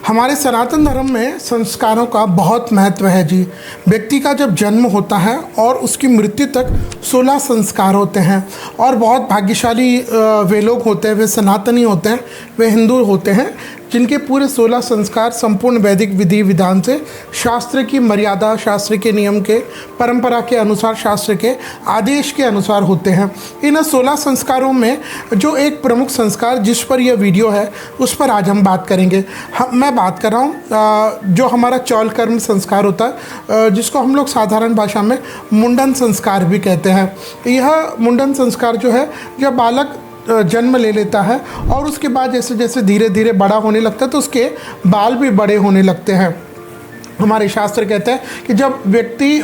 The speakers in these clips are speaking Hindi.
हमारे सनातन धर्म में संस्कारों का बहुत महत्व है जी। व्यक्ति का जब जन्म होता है और उसकी मृत्यु तक 16 संस्कार होते हैं और बहुत भाग्यशाली वे लोग होते हैं, वे सनातनी होते हैं, वे हिंदू होते हैं जिनके पूरे 16 संस्कार संपूर्ण वैदिक विधि विधान से शास्त्र की मर्यादा, शास्त्र के नियम के, परंपरा के अनुसार, शास्त्र के आदेश के अनुसार होते हैं। इन 16 संस्कारों में जो एक प्रमुख संस्कार जिस पर यह वीडियो है उस पर आज हम बात करेंगे। मैं बात कर रहा हूँ जो हमारा चौल कर्म संस्कार होता है, जिसको हम लोग साधारण भाषा में मुंडन संस्कार भी कहते हैं। यह मुंडन संस्कार जो है, जब बालक जन्म ले लेता है और उसके बाद जैसे जैसे धीरे धीरे बड़ा होने लगता है तो उसके बाल भी बड़े होने लगते हैं। हमारे शास्त्र कहते हैं कि जब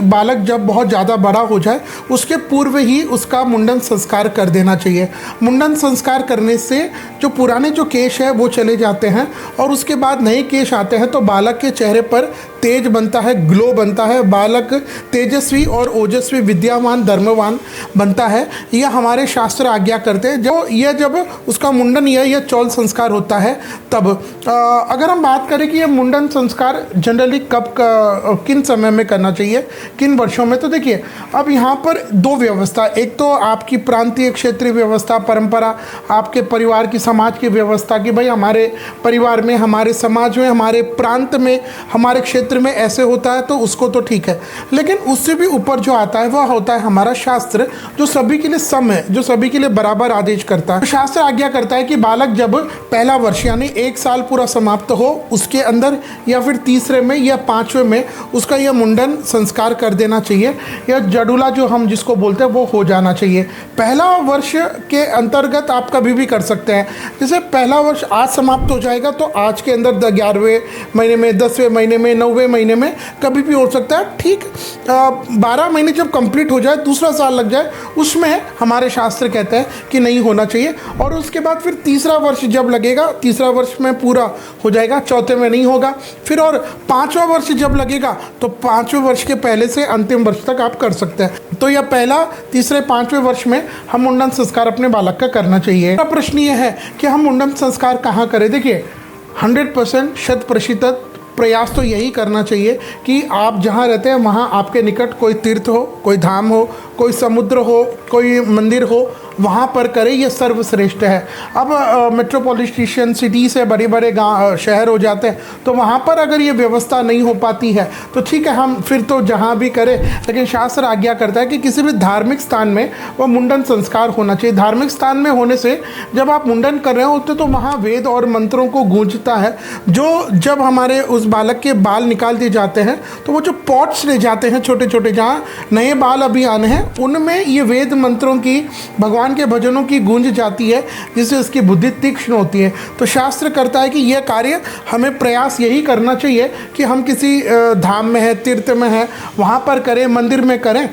बालक जब बहुत ज़्यादा बड़ा हो जाए उसके पूर्व ही उसका मुंडन संस्कार कर देना चाहिए। मुंडन संस्कार करने से जो पुराने जो केश है वो चले जाते हैं और उसके बाद नए केश आते हैं, तो बालक के चेहरे पर तेज बनता है, ग्लो बनता है, बालक तेजस्वी और ओजस्वी, विद्यावान, धर्मवान बनता है। यह हमारे शास्त्र आज्ञा करते हैं। जब उसका मुंडन यह चौल संस्कार होता है तब अगर हम बात करें कि यह मुंडन संस्कार जनरली कब किन समय में करना चाहिए, किन वर्षों में, तो देखिए अब यहाँ पर दो व्यवस्था, एक तो आपकी प्रांतीय क्षेत्रीय व्यवस्था, परंपरा, आपके परिवार की, समाज की व्यवस्था कि भाई हमारे परिवार में, हमारे समाज में, हमारे प्रांत में, हमारे क्षेत्र में ऐसे होता है तो उसको तो ठीक है। लेकिन उससे भी ऊपर जो आता है वह होता है हमारा शास्त्र, जो सभी के लिए सम है, जो सभी के लिए बराबर आदेश करता है। तो शास्त्र आज्ञा करता है कि बालक जब पहला वर्ष यानी 1 साल पूरा समाप्त हो उसके अंदर या फिर तीसरे में या 5वें में उसका यह मुंडन संस्कार कर देना चाहिए। यह जडूला जो हम जिसको बोलते हैं वो हो जाना चाहिए। पहला वर्ष के अंतर्गत आप कभी भी कर सकते हैं। जैसे पहला वर्ष आज समाप्त हो जाएगा तो आज के अंदर 11वें महीने में, 10वें महीने में, 9वें महीने में कभी भी हो सकता है। ठीक 12 महीने जब कंप्लीट हो जाए, दूसरा साल लग जाए, उसमें हमारे शास्त्र कहते हैं कि नहीं होना चाहिए। और उसके बाद फिर तीसरा वर्ष जब लगेगा, तीसरा वर्ष में पूरा हो जाएगा, चौथे में नहीं होगा। फिर और 5वां वर्ष जब लगेगा तो 5वें वर्ष के पहले से अंतिम वर्ष तक आप कर सकते हैं। तो यह पहला, तीसरे, 5वें वर्ष में हम मुंडन संस्कार अपने बालक का करना चाहिए। प्रश्न ये है कि हम मुंडन संस्कार कहाँ करें। देखिए 100% 100% प्रयास तो यही करना चाहिए कि आप जहाँ रहते हैं वहाँ आपके निकट कोई तीर्थ हो, कोई धाम हो, कोई समुद्र हो, कोई मंदिर हो, वहाँ पर करें। ये सर्वश्रेष्ठ है। अब मेट्रोपॉलिटन सिटी से बड़े बड़े गाँव शहर हो जाते हैं तो वहाँ पर अगर ये व्यवस्था नहीं हो पाती है तो ठीक है, हम फिर तो जहाँ भी करें, लेकिन शास्त्र आज्ञा करता है कि किसी भी धार्मिक स्थान में वह मुंडन संस्कार होना चाहिए। धार्मिक स्थान में होने से जब आप मुंडन कर रहे होते तो वहाँ वेद और मंत्रों को गूंजता है। जब हमारे उस बालक के बाल निकाल दिए जाते हैं तो वो जो पॉट्स ले जाते हैं छोटे छोटे, जहाँ नए बाल अभी आने हैं, उनमें ये वेद मंत्रों की, भगवान के भजनों की गूंज जाती है, जिससे उसकी बुद्धि तीक्ष्ण होती है। तो शास्त्र करता है कि यह कार्य हमें प्रयास यही करना चाहिए कि हम किसी धाम में है, तीर्थ में है, वहाँ पर करें, मंदिर में करें।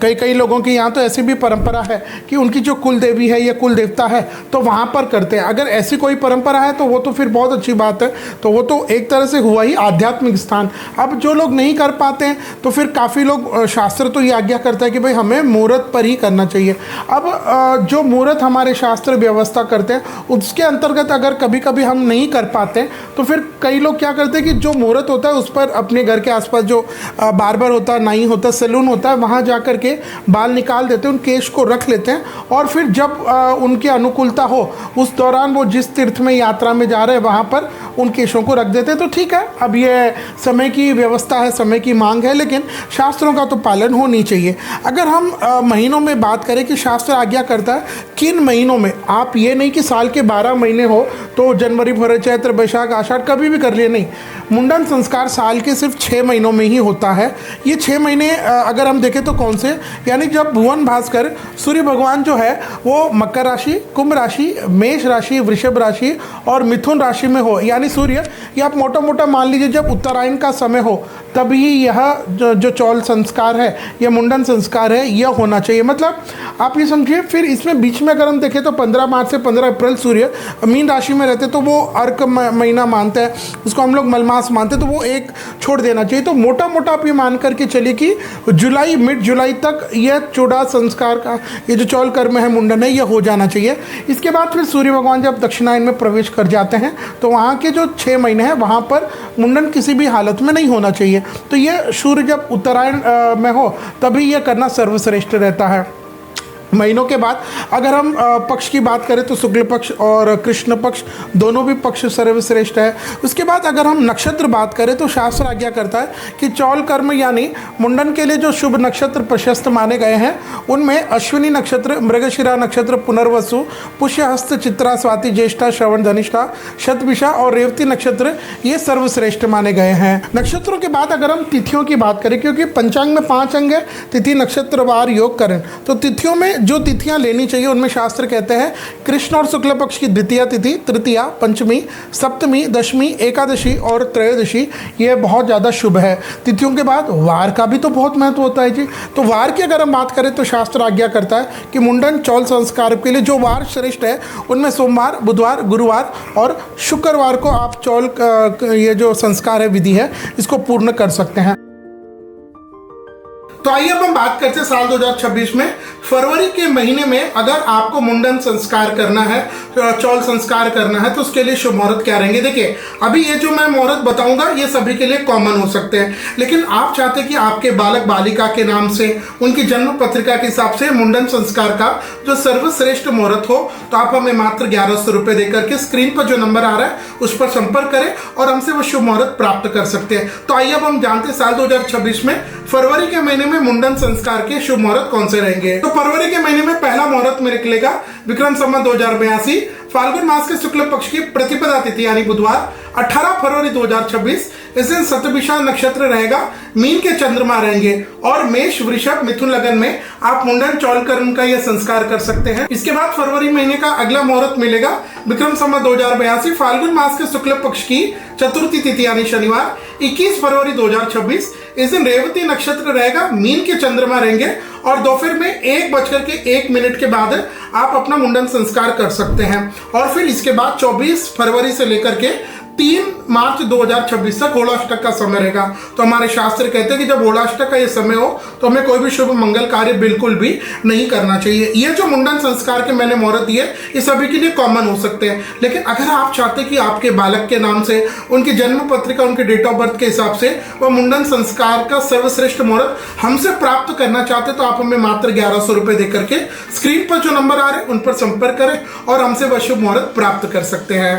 कई लोगों की यहाँ तो ऐसी भी परंपरा है कि उनकी जो कुल देवी है या कुल देवता है तो वहाँ पर करते हैं। अगर ऐसी कोई परंपरा है तो वो तो फिर बहुत अच्छी बात है। तो वो तो एक तरह से हुआ ही आध्यात्मिक स्थान। अब जो लोग नहीं कर पाते हैं तो फिर काफ़ी लोग, शास्त्र तो ये आज्ञा करता है कि भाई हमें मुहूर्त पर ही करना चाहिए। अब जो मुहूर्त हमारे शास्त्र व्यवस्था करते हैं उसके अंतर्गत अगर कभी कभी हम नहीं कर पाते तो फिर कई लोग क्या करते हैं कि जो मुहूर्त होता है उस पर अपने घर के आसपास जो बार्बर होता है, नाई होता है, सैलून होता है, वहाँ जा कर के बाल निकाल देते हैं, उन केश को रख लेते हैं और फिर जब उनकी अनुकूलता हो उस दौरान वो जिस तीर्थ में यात्रा में जा रहे हैं वहाँ पर उन केशों को रख देते हैं। तो ठीक है, अब ये समय की व्यवस्था है, समय की मांग है, लेकिन शास्त्रों का तो पालन होनी चाहिए। अगर हम महीनों में बात करें कि शास्त्र आज्ञा करता है किन महीनों में, आप ये नहीं कि साल के 12 महीने हो तो जनवरी, फरवरी, चैत्र, बैसाख, आषाढ़ कभी भी कर लिए, नहीं। मुंडन संस्कार साल के सिर्फ 6 महीनों में ही होता है। ये 6 महीने अगर हम देखें तो कौन से, यानी जब भुवन भास्कर सूर्य भगवान जो है वो मकर राशि, कुंभ राशि, मेष राशि, वृषभ राशि और मिथुन राशि में हो, यानी सूर्य, ये आप मोटा मोटा मान लीजिए जब उत्तरायण का समय हो तभी यह जो चौल संस्कार है या मुंडन संस्कार है यह होना चाहिए। मतलब आप ये समझिए, फिर इसमें बीच में अगर हम देखें तो 15 मार्च से 15 अप्रैल सूर्य मीन राशि में रहते तो वो अर्क महीना मानते हैं, उसको हम लोग मलमास मानते हैं, तो वो एक छोड़ देना चाहिए। तो मोटा मोटा आप ये मान करके चलिए कि जुलाई, मिड जुलाई तक यह चूड़ा संस्कार का ये जो चौल कर्म है, मुंडन है, यह हो जाना चाहिए। इसके बाद फिर सूर्य भगवान जब दक्षिणायन में प्रवेश कर जाते हैं तो वहाँ के जो 6 महीने हैं वहाँ पर मुंडन किसी भी हालत में नहीं होना चाहिए। तो ये सूर्य जब उत्तरायण में हो तभी यह करना सर्वश्रेष्ठ रहता है। महीनों के बाद अगर हम पक्ष की बात करें तो शुक्ल पक्ष और कृष्ण पक्ष दोनों भी पक्ष सर्वश्रेष्ठ है। उसके बाद अगर हम नक्षत्र बात करें तो शास्त्र आज्ञा करता है कि चौल कर्म यानी मुंडन के लिए जो शुभ नक्षत्र प्रशस्त माने गए हैं उनमें अश्विनी नक्षत्र, मृगशिरा नक्षत्र, पुनर्वसु, पुष्यहस्त, चित्रा, स्वाति, ज्येष्ठा, श्रवण, धनिष्ठा, शतभिषा और रेवती नक्षत्र ये सर्वश्रेष्ठ माने गए हैं। नक्षत्रों के बाद अगर हम तिथियों की बात करें, क्योंकि पंचांग में 5 अंग है, तिथि, नक्षत्र, वार, योग, करण, तो तिथियों में जो तिथियां लेनी चाहिए उनमें शास्त्र कहते हैं कृष्ण और शुक्ल पक्ष की द्वितीया तिथि, तृतीया, पंचमी, सप्तमी, दशमी, एकादशी और त्रयोदशी ये बहुत ज़्यादा शुभ है। तिथियों के बाद वार का भी तो बहुत महत्व होता है जी। तो वार की अगर हम बात करें तो शास्त्र आज्ञा करता है कि मुंडन चौल संस्कार के लिए जो वार श्रेष्ठ है उनमें सोमवार, बुधवार, गुरुवार और शुक्रवार को आप चौल ये जो संस्कार है, विधि है, इसको पूर्ण कर सकते हैं। तो आइए अब हम बात करते हैं साल 2026 में फरवरी के महीने में अगर आपको मुंडन संस्कार करना है, चौल संस्कार करना है, तो उसके लिए शुभ मुहूर्त क्या रहेंगे। देखिए, अभी ये जो मैं मुहूर्त बताऊंगा ये सभी के लिए कॉमन हो सकते हैं, लेकिन आप चाहते हैं कि आपके बालक बालिका के नाम से, उनकी जन्म पत्रिका के हिसाब से मुंडन संस्कार का जो सर्वश्रेष्ठ मुहूर्त हो, तो आप हमें मात्र 1100 रुपये देकर के स्क्रीन पर जो नंबर आ रहा है उस पर संपर्क करें और हमसे वो शुभ मुहूर्त प्राप्त कर सकते हैं। तो आइए अब हम जानते हैं साल 2026 में फरवरी के महीने में मुंडन संस्कार के शुभ मुहूर्त कौन से रहेंगे। तो फरवरी के महीने में पहला मुहूर्त में निकलेगा विक्रम संवत 2082 फाल्गुन मास के शुक्ल पक्ष की प्रतिपदा तिथि यानी बुधवार 18 फरवरी 2026। इस दिन शतभिषा नक्षत्र रहेगा, मीन के चंद्रमा रहेंगे और मेष, वृषभ, मिथुन लगन में आप मुंडन चौल कर्म का यह संस्कार कर सकते हैं। इसके बाद फरवरी महीने का अगला मुहूर्त मिलेगा विक्रम संवत 2082 फाल्गुन मास के शुक्ल पक्ष की चतुर्थी तिथि यानी शनिवार 21 फरवरी 2026। इस दिन रेवती नक्षत्र रहेगा, मीन के चंद्रमा रहेंगे और दोपहर में 1:01 के बाद आप अपना मुंडन संस्कार कर सकते हैं। और फिर इसके बाद 24 फरवरी से लेकर के 3 मार्च 2026 तक होलाष्टक का समय रहेगा। तो हमारे शास्त्र कहते हैं कि जब होलाष्टक का ये समय हो तो हमें कोई भी शुभ मंगल कार्य बिल्कुल भी नहीं करना चाहिए। ये जो मुंडन संस्कार के मैंने मुहूर्त दिए ये सभी के लिए कॉमन हो सकते हैं, लेकिन अगर आप चाहते हैं कि आपके बालक के नाम से, उनकी जन्म पत्रिका, उनके डेट ऑफ बर्थ के हिसाब से वह मुंडन संस्कार का सर्वश्रेष्ठ मुहूर्त हमसे प्राप्त करना चाहते तो आप हमें मात्र 1100 रुपये देकर के स्क्रीन पर जो नंबर आ रहे हैं उन पर संपर्क करें और हमसे वह शुभ मुहूर्त प्राप्त कर सकते हैं।